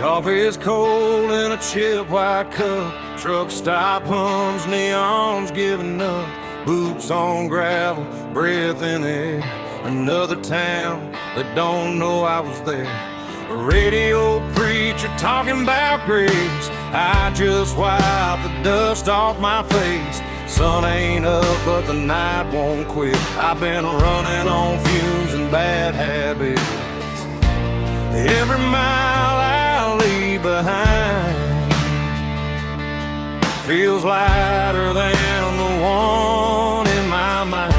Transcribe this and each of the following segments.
Coffee is cold in a chip white cup. Truck stop hums, neons giving up. Boots on gravel, breath in the air. Another town that don't know I was there. A radio preacher talking about grace. I just wipe the dust off my face. Sun ain't up, but the night won't quit. I've been running on fumes and bad habits. Every mile I leave behind feels lighter than the one in my mind.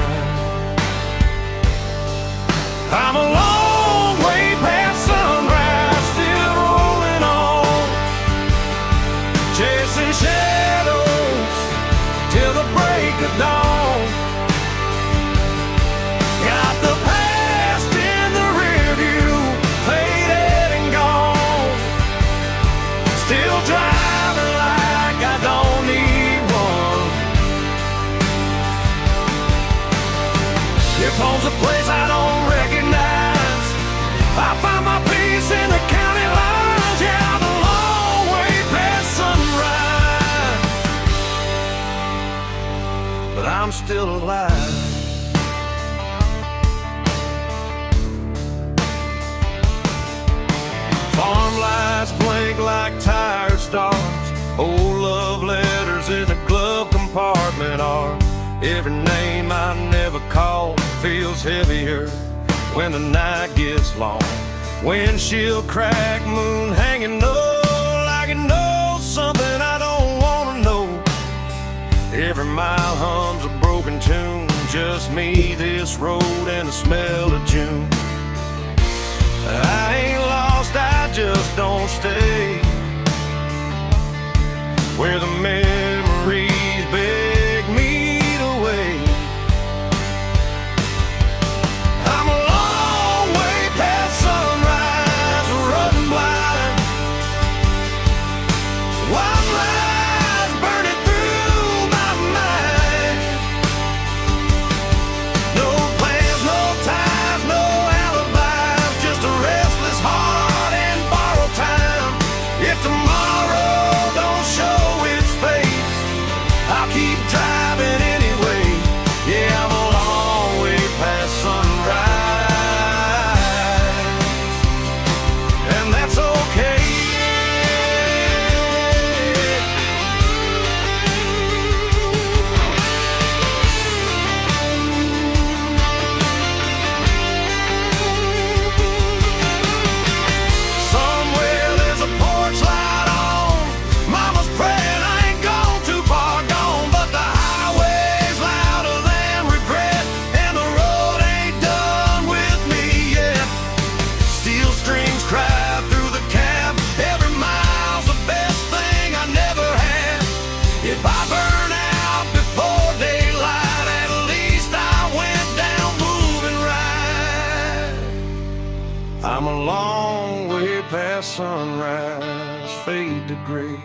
I'm a long way past sunrise, still rolling on, chasing shadows till the break of dawn. Got the past in the rear view, faded and gone. Still driving like I don't need one. If home's a place I don't recognize, I find my peace in the county lines. Yeah, I'm a long way past sunrise, but I'm still alive. Farm lights blink like tired stars. Old love letters in the glove compartment are. Every name I never called feels heavier when the night gets long. Windshield crack, moon hanging low, like it knows something I don't wanna know. Every mile hums a broken tune, just me, this road, and the smell of June. I ain't lost, I just don't stay where the memories beg me to wait. I'm a long way past sunrise, running blind. Wild lies burning through my mind. No plans, no ties, no alibis, just a restless heart and borrowed time. If tomorrow don't show its face, I'll keep driving anyway. Yeah, I'm a long way past sunrise, and that's okay. Somewhere there's a porch light on. Mama's praying I ain't gone too far gone, but the highway's louder than regret, and the road ain't done with me yet. Steel strings cry through the cab. Every mile's the best thing I never had. If I burn out before daylight, at least I went down moving right. I'm a long way past sunrise, fade to gray.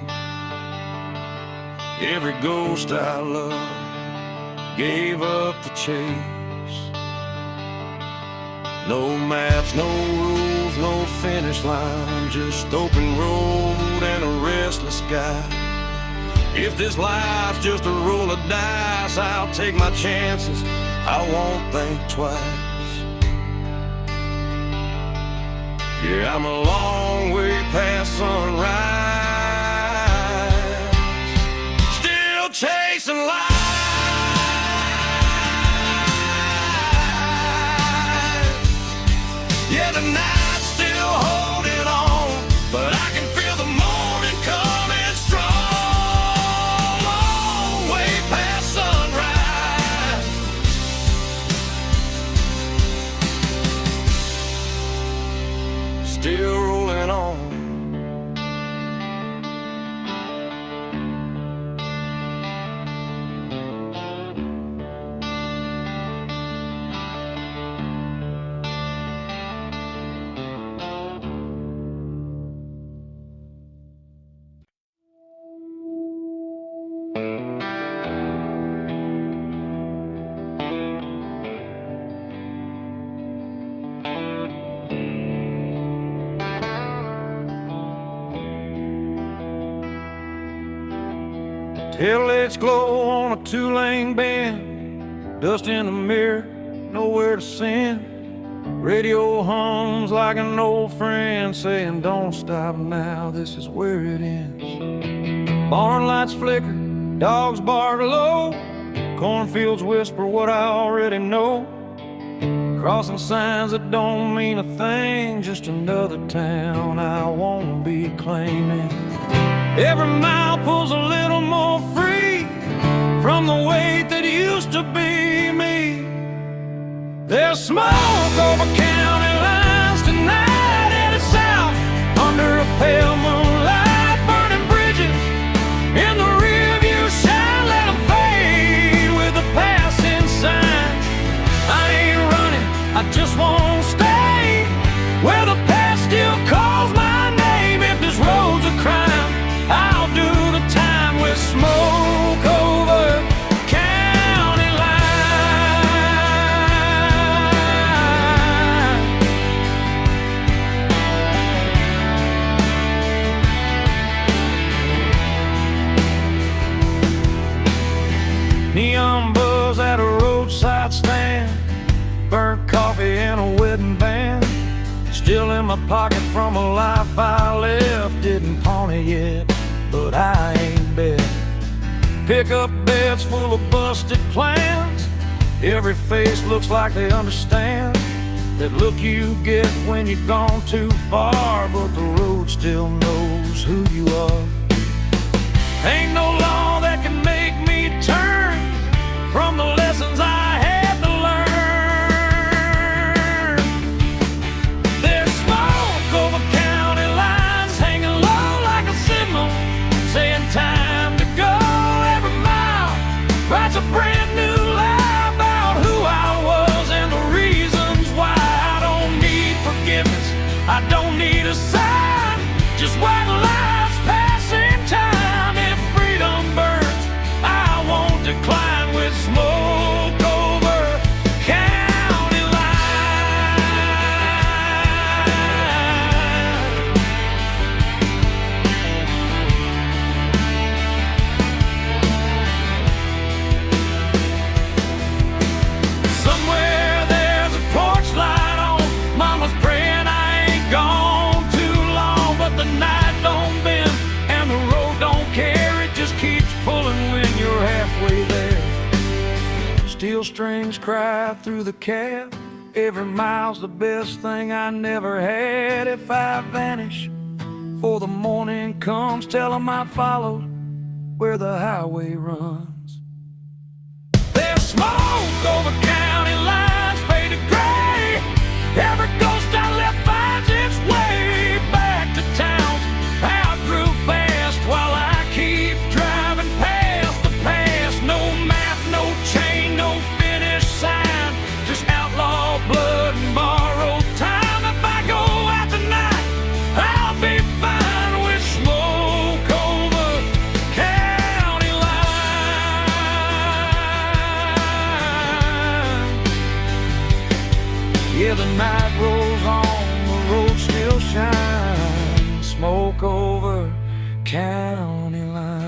Every ghost I love gave up the chase. No maps, no rules, no finish line, just open road and a restless sky. If this life's just a roll of dice, I'll take my chances, I won't think twice. Yeah, I'm a long way past sunrise, still chasing life. Yeah, the night's still holding on, but I can feel the morning coming strong. Long way past sunrise, still rolling on, Headlights glow on a two-lane bend, dust in the mirror, nowhere to send. Radio hums like an old friend saying, don't stop now, this is where it ends. Barn lights flicker, dogs bark low, cornfields whisper what I already know. Crossing signs that don't mean a thing, just another town I won't be claiming. Every mile pulls a little more free from the weight that used to be me. There's smoke over county lines tonight, headed south under a pale moonlight. Burning bridges in the rearview shine, let them fade with the passing signs. I ain't running, I just won't stay where the past still calls my name. If this road's a crime, I'll do the time with smoke over county line. Neon buzz at a roadside stand, burnt coffee and a wedding band, still in my pocket from a life I left. Didn't pawn it yet, but I ain't bet. Pickup beds full of busted plans, every face looks like they understand that look you get when you've gone too far, but the road still knows who you are. Ain't no law that can make me turn from the lessons I had to learn. There's smoke over county lines, hanging low like a signal, saying time to go. Every mile writes a brand new lie about who I was and the reasons why. I don't need forgiveness, I don't need a sign, just white lies passing time. If freedom burns, I won't decline with smoke over county line. Somewhere there's a porch light on, mama's praying I ain't gone too long, but the night don't bend and the road don't care, it just keeps pulling when you're halfway there. Steel strings cry through the cab, every mile's the best thing I never had. If I vanish before the morning comes, tell 'em I followed where the highway runs. There's smoke over county lines, faded gray, every ghost I left finds its way back to towns I grew fast while I keep driving past the past. No map, no chain, no finish sign, just outlaw blood and borrowed time. If I go out tonight, I'll be fine with smoke over county line. Yeah, the night rolls on, the road still shines, smoke over county lines.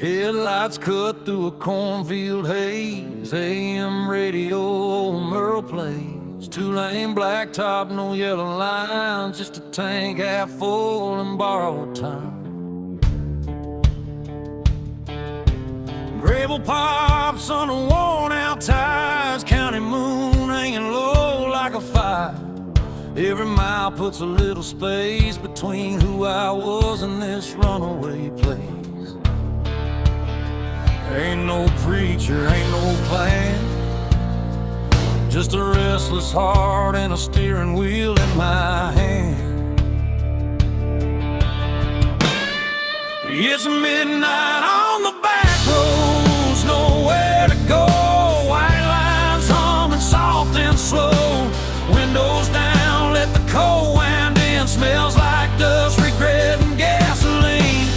Headlights cut through a cornfield haze, AM radio, old Merle plays. Two-lane blacktop, no yellow lines, just a tank half full and borrowed time. Gravel pops on the worn-out tires, county moon hanging low like a fire. Every mile puts a little space between who I was and this runaway place. Ain't no preacher, ain't no plan, just a restless heart and a steering wheel in my hand. It's midnight on the back roads, nowhere to go. White lines humming soft and slow. Windows down, let the cold wind in. Smells like dust, regret, and gasoline.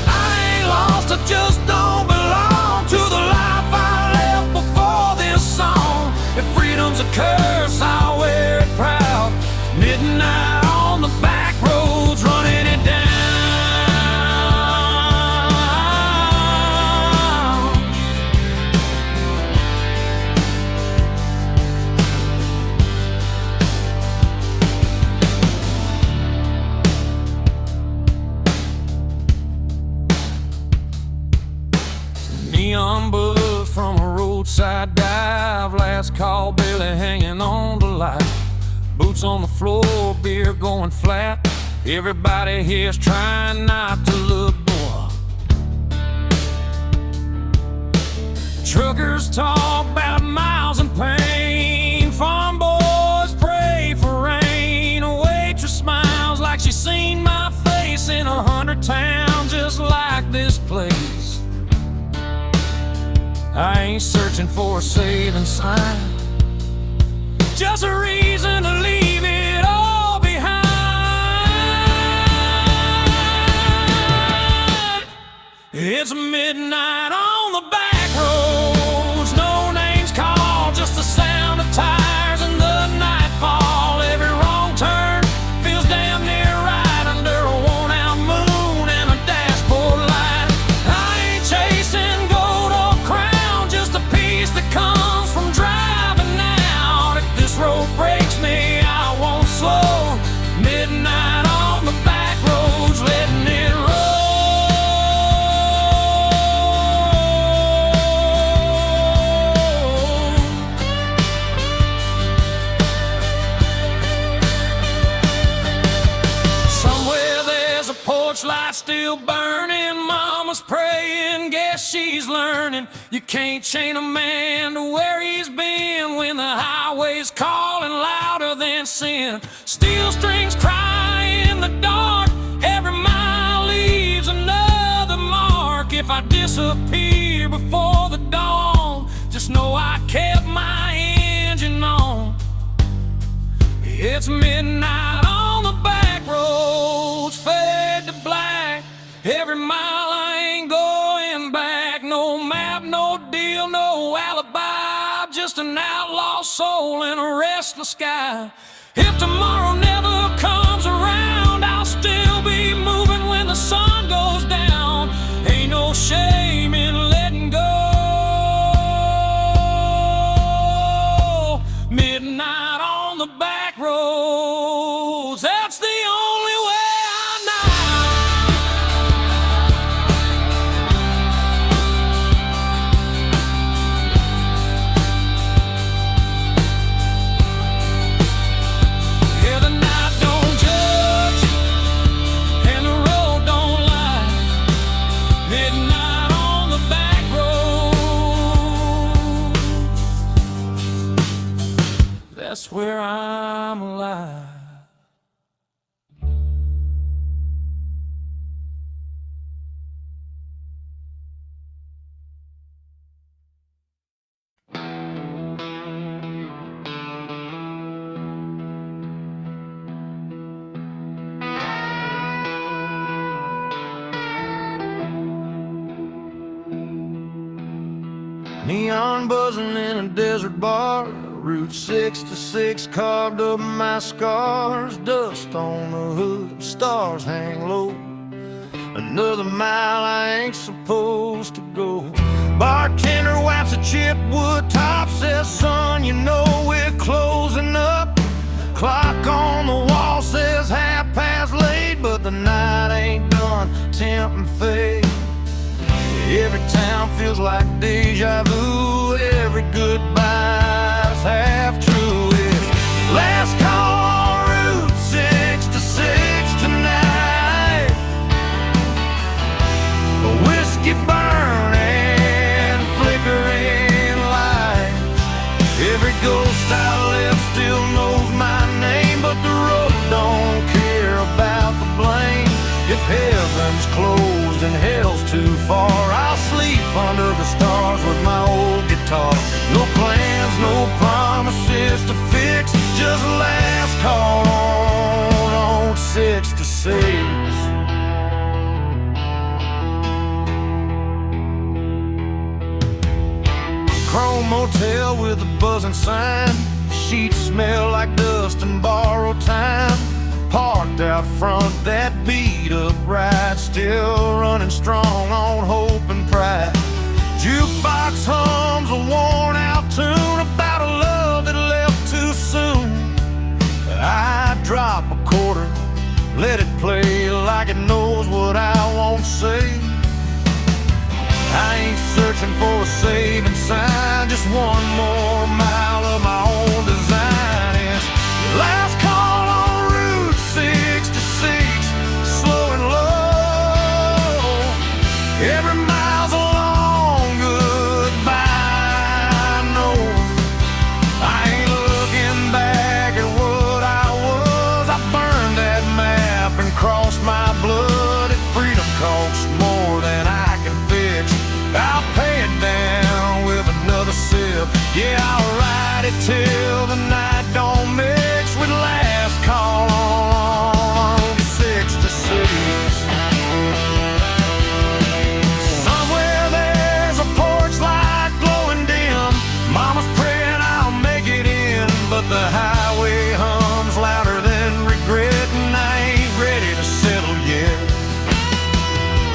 I ain't lost, I just don't belong to the life I left before this song. If freedom's a curse, I'll wear it proud. Midnight on the back roads, running it down. Neon bullet from a roadside dive. Last call, barely hanging on to life. Boots on the floor, beer going flat. Everybody here's trying not to look poor. Truckers talk about miles and pain. Farm boys pray for rain. A waitress smiles like she's seen my face in 100 towns just like this place. I ain't searching for a saving sign, just a reason to leave it all behind. It's midnight on the back roads, no names called, just the sound of tires and the nightfall. Every wrong turn feels damn near right under a worn-out moon and a dashboard light. I ain't chasing gold or crown, just a piece that comes from driving out. If this road breaks me, I won't slow. Midnight on the back roads, letting it roll. Somewhere there's a porch light still burning. Mama's praying, guess she's learning. You can't chain a man to where he's been when the highway's calling louder than sin. Steel strings cry in the dark, every mile leaves another mark. If I disappear before the dawn, just know I kept my engine on. It's midnight on the back roads, fade to black. Every mile I ain't going back. No map, no deal, no alibi. Just an outlaw soul in a restless sky. If tomorrow never comes around, I'll still be moving when the sun goes down. Ain't no shame in letting go. Midnight on the back roads, that's the only way I know. Yeah, the night don't judge and the road don't lie. Midnight on the back road, that's where I'm alive. Neon buzzing in a desert bar, Route 66 carved up my scars. Dust on the hood, stars hang low. Another mile I ain't supposed to go. Bartender wipes a chipped wood top, says, son, you know we're closing up. Clock on the wall says 8:30, but the night ain't done, tempting fate. Every town feels like deja vu. Every goodbye's half true. It's last call, Route 66 tonight. A whiskey burning, flickering light. Every goal ghost I left still knows my name, but the road don't care about the blame. If heaven's closed and hell's too far, I'll sleep under the stars with my old guitar. No plans, no promises to fix, just last call on 6 to 6. Chrome motel with a buzzing sign, sheets smell like dust and borrowed time. Parked out front, that beat up ride, still running strong on hope and pride. Jukebox hums a worn out tune about a love that left too soon. I drop a quarter, let it play like it knows what I won't say. I ain't searching for a saving sign, just one more mile of my own design. It's last call on Route 66, slow and low. Every mile's a long goodbye. No, I ain't looking back at what I was. I burned that map and crossed my blood. If freedom costs more than I can fix, I'll pay it down with another sip. Yeah, I'll ride it till the night don't mix with last call on 6 to 6. Somewhere there's a porch light glowing dim. Mama's praying I'll make it in, but the highway hums louder than regret, and I ain't ready to settle yet.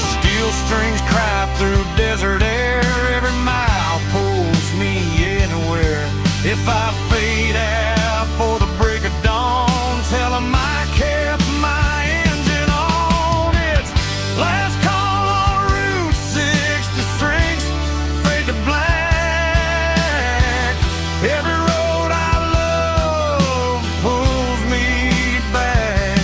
Steel strings cry through desert air, every mile pulls me anywhere. If I fade out for the break of dawn, tell 'em I kept my engine on. It's last call on Route 66, fade to black. Every road I love pulls me back.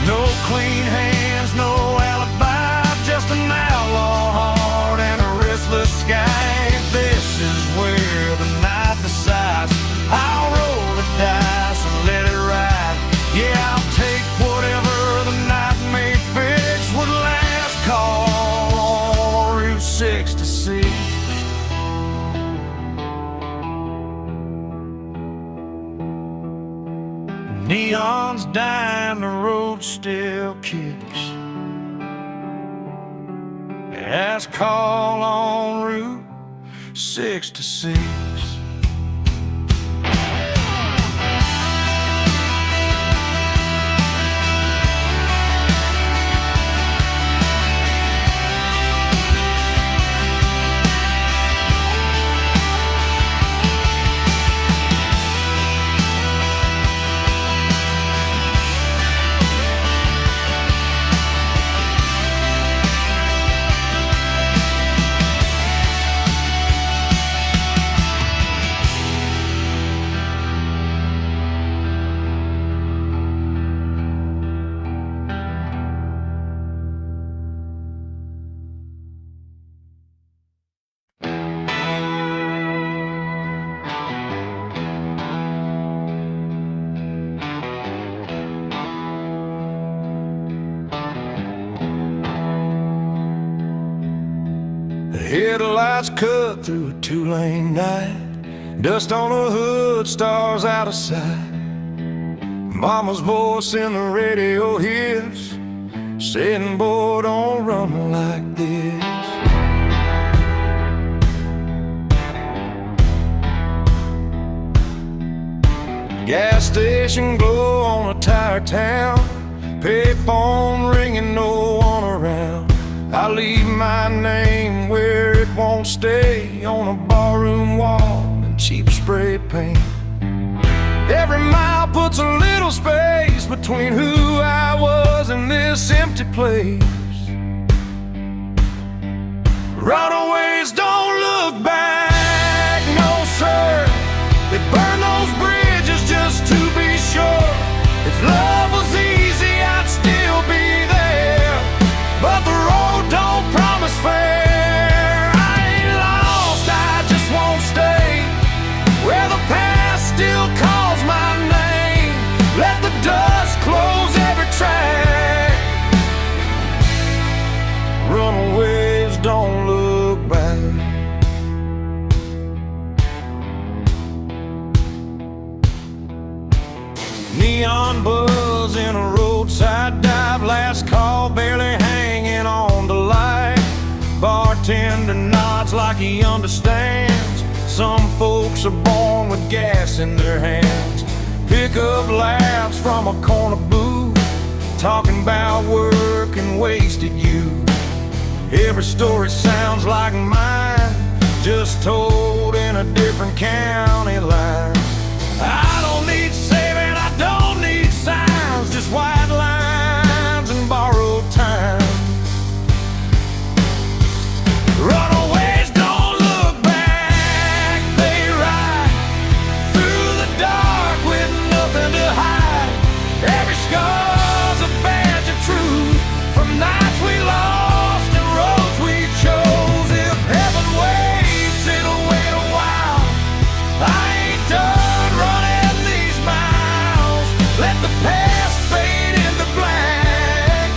No clean hands, no alibi, just an outlaw heart and a restless sky. This is where the night decides. I'll roll the dice and let it ride. Yeah, I'll take whatever the night may fix with last call on Route 66. Neon's dying, the road still kicks. Last call on Route 66. Headlights cut through a two-lane night, dust on the hood, stars out of sight. Mama's voice in the radio hits, saying, boy, don't run like this. Gas station glow on a tired town, payphone ringing, no one around. I leave my name where it won't stay, on a barroom wall in cheap spray paint. Every mile puts a little space between who I was and this empty place. Runaways don't look back, no sir. They burn those bridges just to be sure. If love was easy, I'd still be there, but the road don't promise fair. I ain't lost, I just won't stay where the past neon buzz in a roadside dive. Last call barely hanging on the light. Bartender nods like he understands. Some folks are born with gas in their hands. Pick up laughs from a corner booth, talking about work and wasted youth. Every story sounds like mine, just told in a different county line. I don't need saving, I don't need signs, just white lines and borrowed time. Runaways don't look back, they ride through the dark with nothing to hide. Every scar's a badge of truth, from nights we lost and roads we chose. If heaven waits, it'll wait a while. I ain't done running these miles. Let the past fade into black.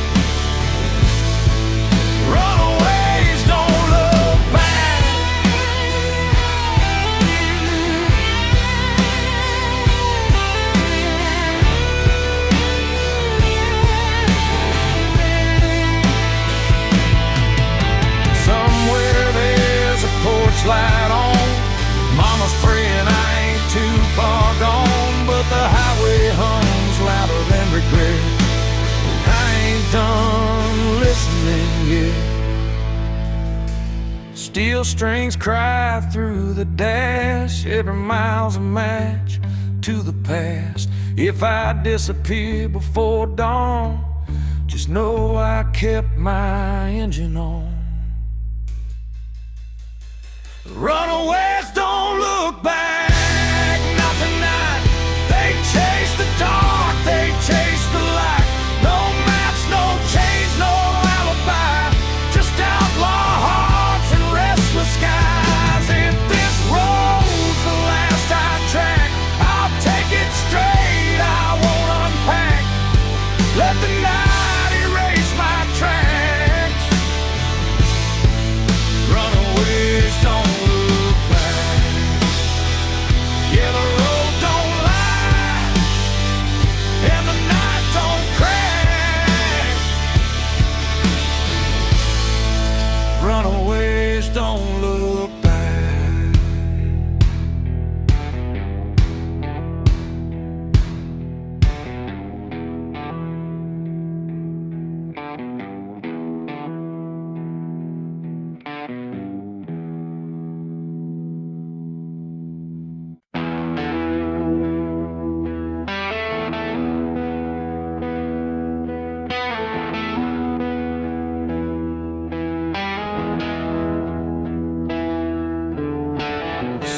Runaways don't look back. Somewhere there's a porch light on. Mama's praying I ain't too far gone, but the highway hums louder than regret. I ain't done listening yet. Steel strings cry through the dash. Every mile's a match to the past. If I disappear before dawn, just know I kept my engine on. Runaways don't look back, not tonight. They chase the dark, they chase the light. No maps, no chains, no alibi, just outlaw hearts and restless skies. If this road's the last I track, I'll take it straight, I won't unpack. Let the night erase my tracks. Runaways don't look back. Yeah, the road don't lie, and the night don't crack. Runaways don't look back.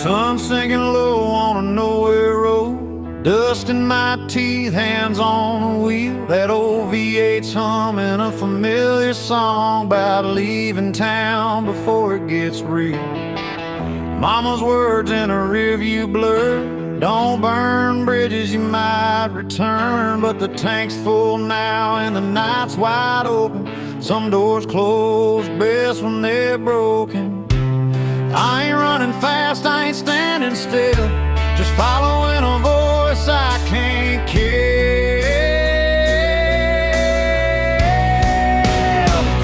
Sun sinking low on a nowhere road, dust in my teeth, hands on the wheel. That old V8's humming a familiar song about leaving town before it gets real. Mama's words in a rearview blur. Don't burn bridges, you might return. But the tank's full now and the night's wide open. Some doors close best when they're broken. I ain't running fast, I ain't standing still, just following a voice I can't kill.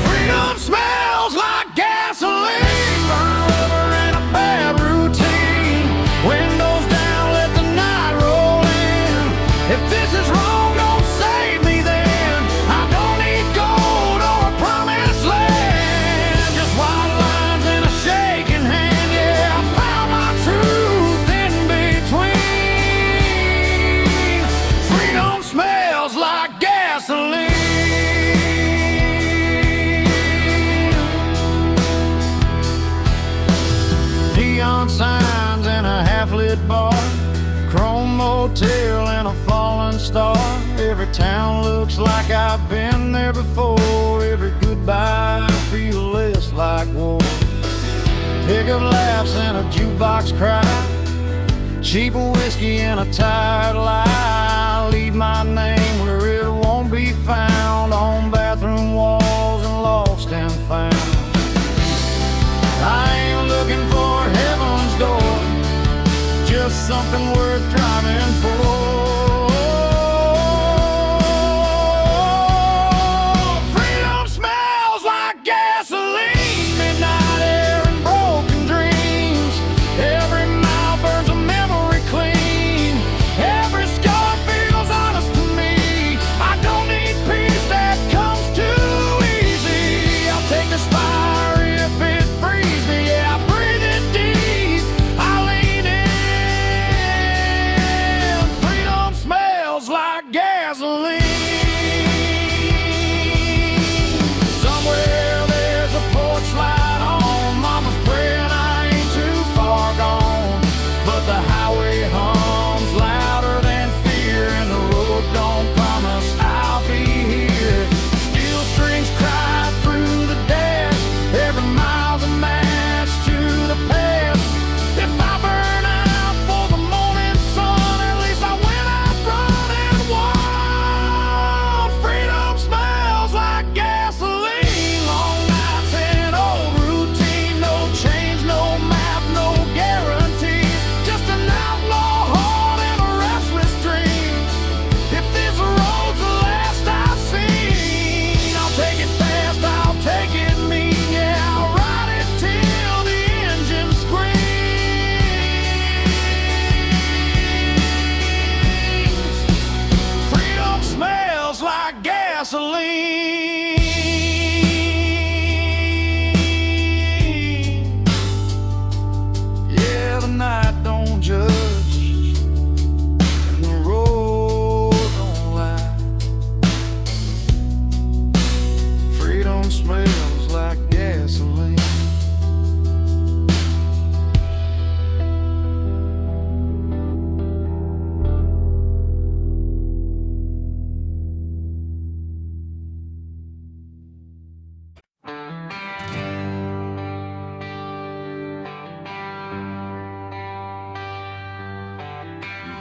Freedom smells like gasoline, burn rubber and a bad routine. Windows down, let the night roll in. If this is wrong, don't save me then. I don't need gold or a promised land, just white lines and a shaking hand. Neon signs in a half-lit bar, chrome motel and a fallen star. Every town looks like I've been there before. Every goodbye feels less like war. Pickup laughs and a jukebox cry, cheap whiskey and a tired lie. Leave my name where it won't be found, on bathroom walls and lost and found. I ain't looking for heaven's door, just something worth driving for.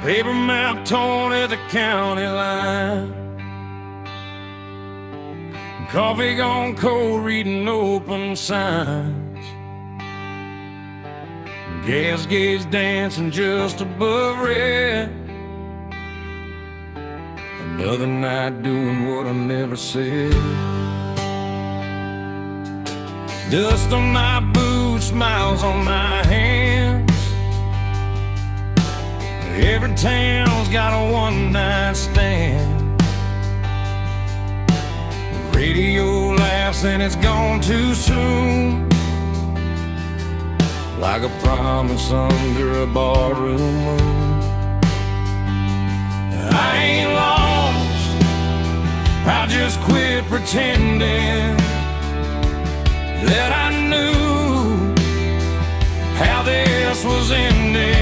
Paper map torn at the county line. Coffee gone cold, reading open signs. Gas gauge dancing just above red. Another night doing what I never said. Dust on my boots, smiles on my hands. Every town's got a one-night stand. Radio laughs and it's gone too soon, like a promise under a barroom moon. I ain't lost, I just quit pretending that I knew how this was ending.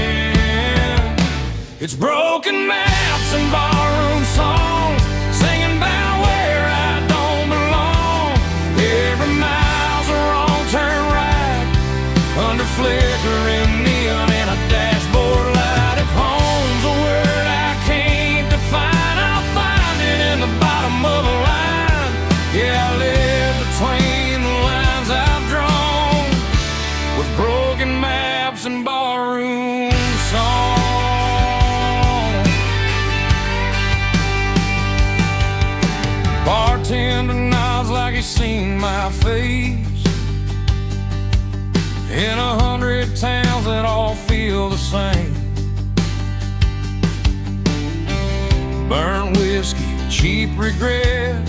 It's broken maps and barroom songs, singing about where I don't belong. Every mile's a wrong turn right, under flickering neon and a dashboard light. If home's a word I can't define, I'll find it in the bottom of a line. Yeah, I live between the lines I've drawn, with broken maps and barroom songs. Bartender nods like he's seen my face in 100 towns that all feel the same. Burnt whiskey, cheap regret,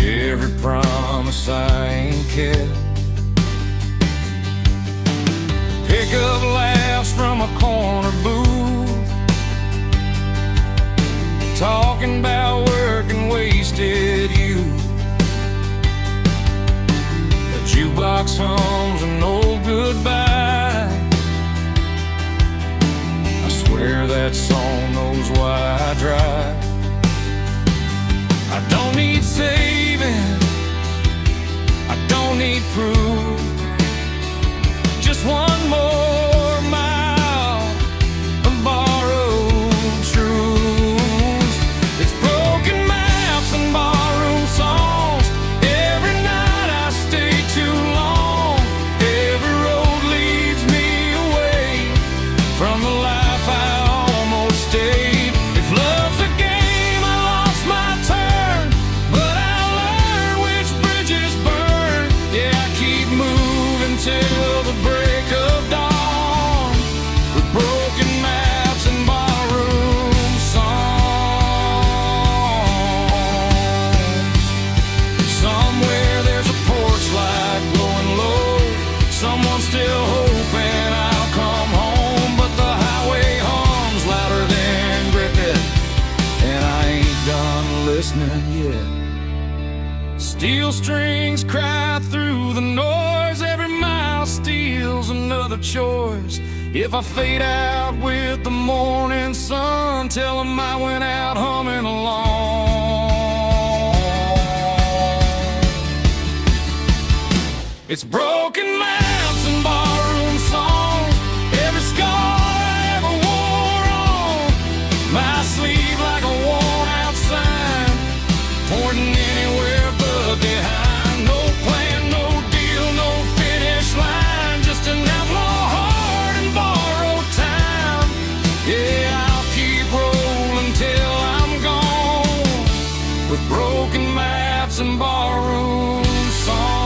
every promise I ain't kept. Pick up laughs from a corner booth, talking about work and wasted youth. The jukebox hums an old goodbye. I swear that song knows why I drive. I don't need saving, I don't need proof, just one more mile of borrowed truths. It's broken maps and barroom songs. Every night I stay too long. Every road leads me away from the life I almost stayed. If love's a game, I lost my turn, but I learned which bridges burn. Yeah, I keep moving till the break of dawn, with broken maps and barroom songs. Somewhere there's a porch light glowing low, someone's still hoping I'll come home. But the highway hums louder than cricket, and I ain't done listening yet. Steel strings cry through the noise, every mile steals another choice. If I fade out with the morning sun, tell 'em I went out humming along. It's broken maps and barroom songs, every scar I ever wore on my sleeve like a worn out sign, pointing anywhere but behind. No plan, no deal, no finish line, just an outlaw heart and borrowed time. Yeah, I'll keep rolling till I'm gone, with broken maps and barroom songs.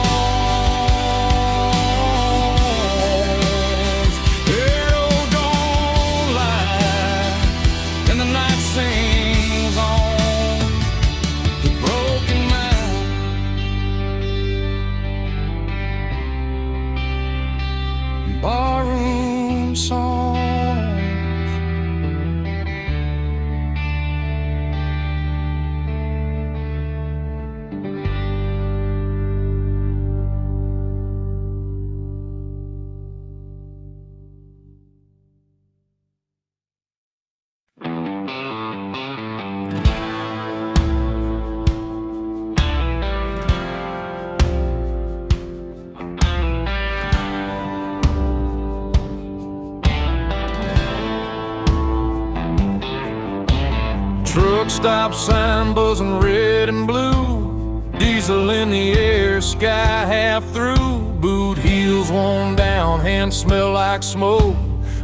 Truck stop sign buzzing red and blue, diesel in the air, sky half through. Boot heels worn down, hands smell like smoke.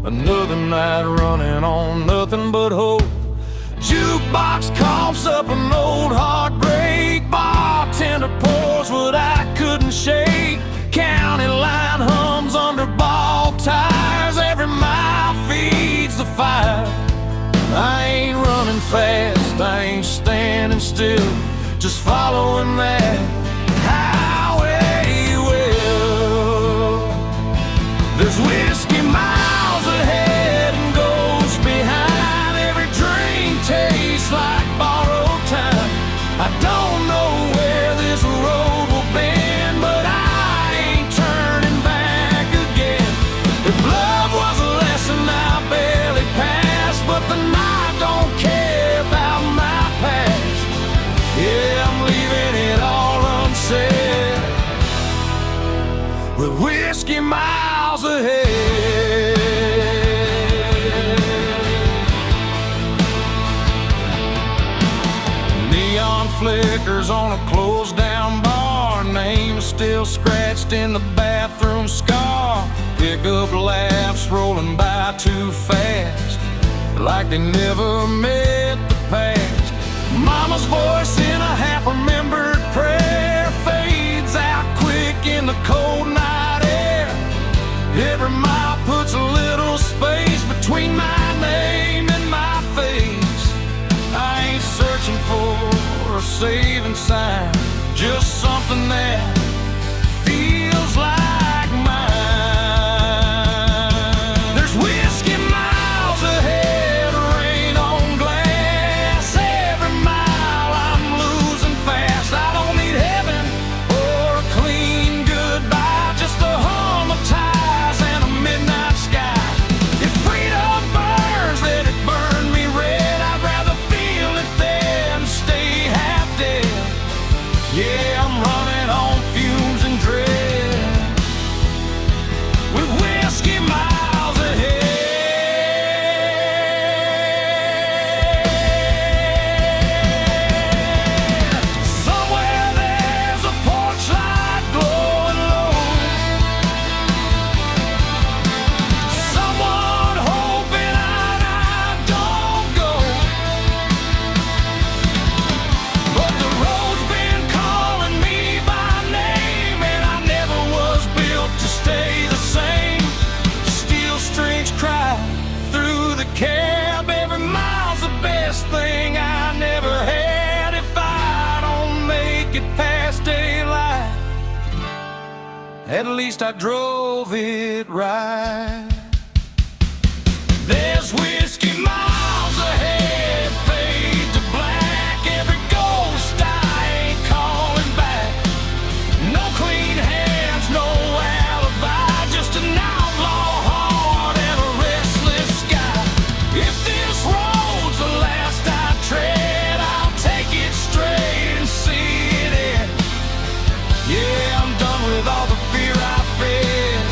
Another night running on nothing but hope. Jukebox coughs up an old heartbreak. Bartender pours what I couldn't shake. County line hums under ball tires. Every mile feeds the fire. I ain't running fast, I ain't standing still, just following that highway well. There's whiskey miles ahead and ghosts behind. Every drink tastes like borrowed time. I don't know where this road will bend, but I ain't turning back again. If love was a lesson I barely passed, but the night don't care about my past. Yeah, I'm leaving it all unsaid, with whiskey miles ahead. Neon flickers on a closed down bar, name still scratched in the bathroom scar. Pickup laughs rolling by too fast, like they never met the past. Mama's voice in a half-remembered prayer fades out quick in the cold night air. Every mile puts a little space between my name and my face. I ain't searching for a saving sign, just something that feels like mine. There's whiskey miles ahead, rain on glass. Every mile I'm losing fast. I don't need heaven or a clean goodbye, just a hum of tires and a midnight sky. If freedom burns, let it burn me red. I'd rather feel it than stay half dead. Yeah, I'm running on fumes and dread, with whiskey miles ahead. Somewhere there's a porch light glowing low, someone hoping I don't go. But the road's been calling me by name, and I never was built to stay the same. Steel strings cry through the cab. Every mile's the best thing I never had. If I don't make it past daylight, at least I drove it right. There's whiskey miles ahead, fade to black. Every ghost I ain't calling back. No clean hands, no alibi, just an outlaw heart and a restless sky. If this road's the last I tread, I'll take it straight and see it end. Yeah, I'm done with all the fear I fed,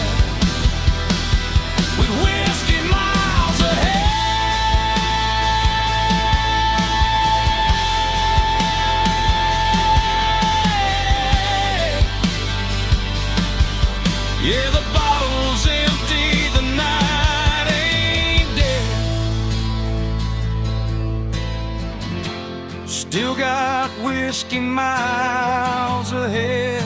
with whiskey miles ahead. Yeah, the bottle's empty, the night ain't dead. Still got whiskey miles ahead.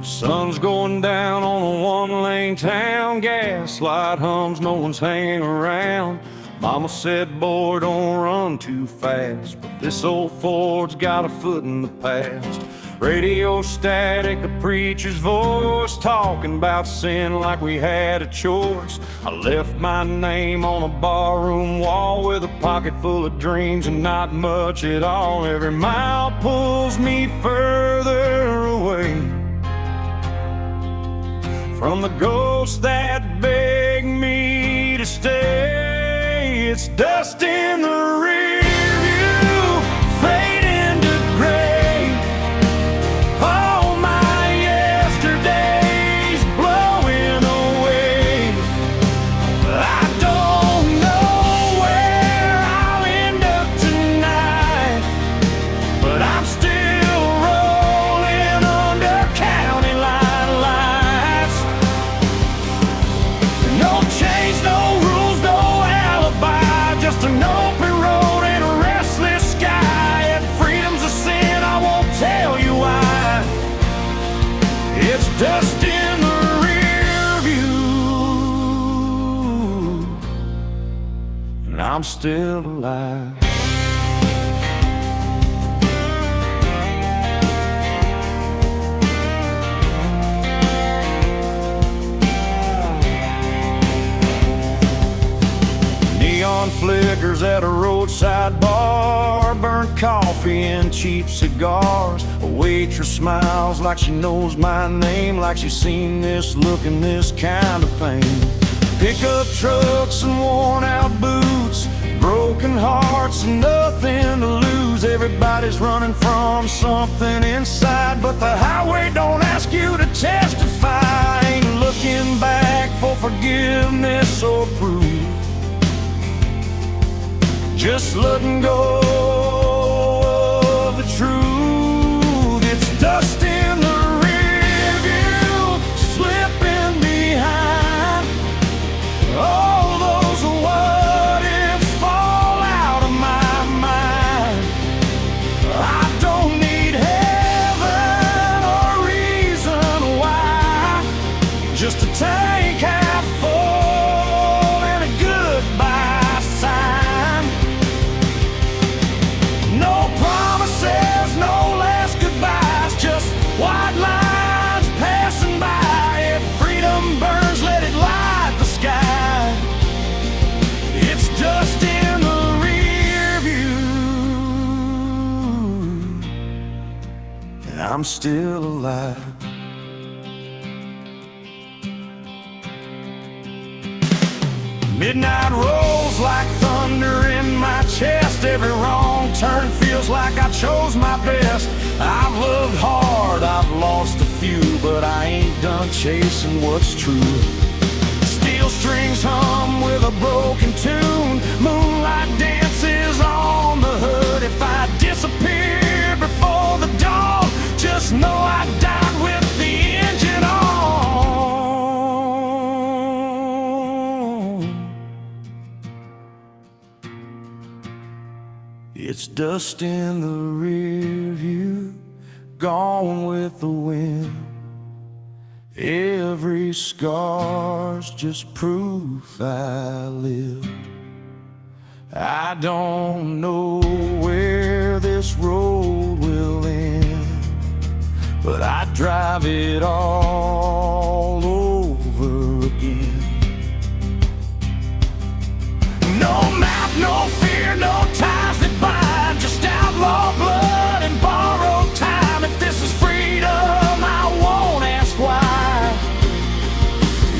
Sun's going down on a one-lane town. Gaslight hums, no one's hanging around. Mama said, boy, don't run too fast, but this old Ford's got a foot in the past. Radio static, the preacher's voice, talking about sin like we had a choice. I left my name on a barroom wall with a pocket full of dreams and not much at all. Every mile pulls me further away from the ghosts that beg me It's dust in the rear view, fading to gray. All my yesterdays blowing away. I don't know where I'll end up tonight, but I'm still rolling under county line lights. No chains, no rules, no alibi, just an open road and a restless sky. If freedom's a sin, I won't tell you why. It's dust in the rear view, and I'm still alive. Neon flickers at a roadside bar, burnt coffee and cheap cigars. A waitress smiles like she knows my name, like she's seen this look and this kind of pain. Pickup trucks and worn out boots, broken hearts and nothing to lose. Everybody's running from something inside, but the highway don't ask you to testify. Ain't looking back for forgiveness or proof, just letting go of the truth. It's dust in the rear view, slipping behind. All those what ifs fall out of my mind. I don't need heaven or reason why, just a tank half full and a goodbye sign. No promises, no last goodbyes, just white lines passing by. If freedom burns, let it light the sky. It's dust in the rear view, and I'm still alive. Midnight rolls like thunder in my chest. Every wrong turn feels like I chose my best. I've loved hard, I've lost a few, but I ain't done chasing what's true. Steel strings hum with a broken tune, moonlight dances on the hood. If I disappear before the dawn, just know I died with the engine on. It's dust in the rear view, gone with the wind. Every scar's just proof I live. I don't know where this road will end, but I drive it all over again. No map, no fear, no ties that bind, just outlaw blood and borrowed time. If this is freedom, I won't ask why.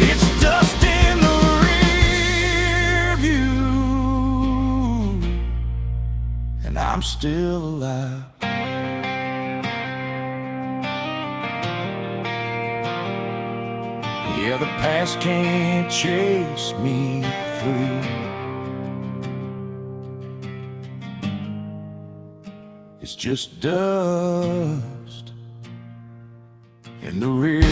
It's dust in the rear view, and I'm still alive. Yeah, the past can't chase me through. It's just dust in the rear.